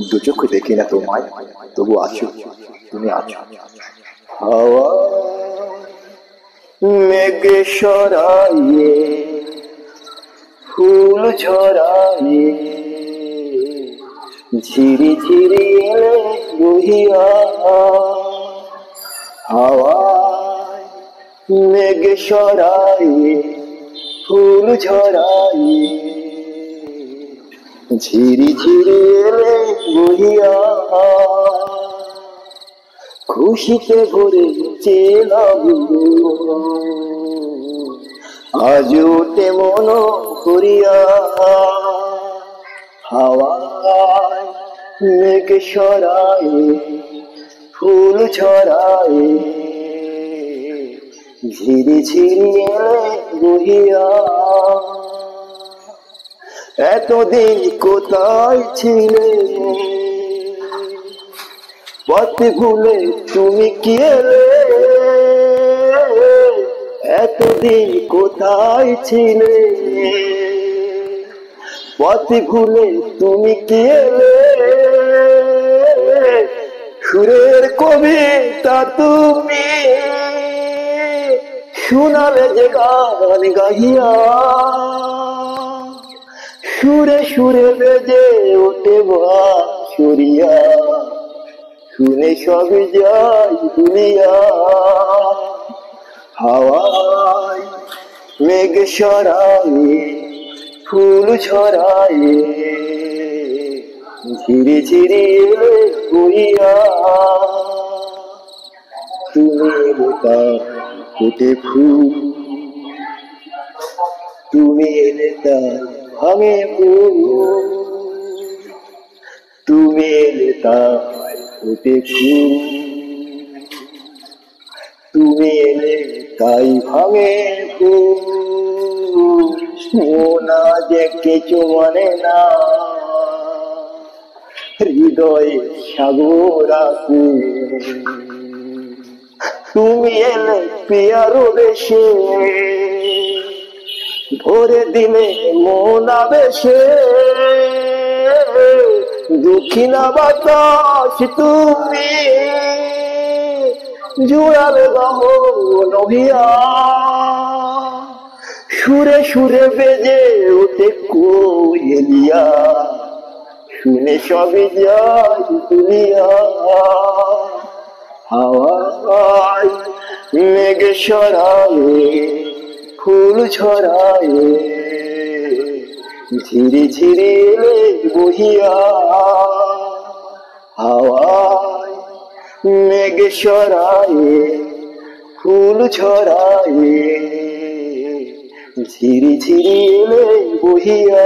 দু চোখে দেখি না তোমায়, তবু আছো, তুমি আছো। হাওয়া মেঘে সরাইয়ে ফুল ঝরাইয়ে ঝিরি ঝিরি এলে বহিয়া। হাওয়ায় মেঘে সরাইয়ে ফুল ঝরাইয়ে ঝিরি ঝিরি এলে বহিয়া। খুশিতে ভরে চেলাবু আজ ওঠে মন করিয়া। হাওয়ায় মেঘ সরায়ে ফুল ছড়ায়ে ঝিরি ঝিরি এলে বহিয়া। এতদিন কোথায় ছিলে, পথ ভুলে তুমি কি এলে? এতদিন কোথায় ছিলে, পথ ভুলে তুমি কি এলে? সুরের কবিতা তুমি শোনালে যে গান গাহিয়া। সুরে সুরে বেজে ওঠে বাঁশিয়া, শুনে সব যাই ভুলিয়া। হাওয়ায় মেঘ সরায়ে ফুল ছড়ায়ে ঝিরি ঝিরি এলে বহিয়া। তুমি এলে তার ফুটে ফুল, তুমি এলে তার ভাঙে ফুল, তুমি এলে তার ফুটে ফুল, তুমি এলে তাই ভাঙে ফুল। সোনা যে কিছু মানে না, হৃদয়ে সাগর আছে। তুমি এলে পিয়ারো বেশে, ভরে দিলে মন আবেশে। দক্ষিণা বাতাস তুমি জুড়ালে গহন হইয়া। সুরে সুরে বেজে ওঠে কোয়েলিয়া, শুনে সবই যাই ভুলিয়া। হাওয়ায় মেঘ সরায়ে ফুল ছড়ায়ে ঝিরি ঝিরি এলে বহিয়া। হাওয়ায় মেঘ সরায়ে ফুল ছড়ায়ে ঝিরি ঝিরি এলে বহিয়া।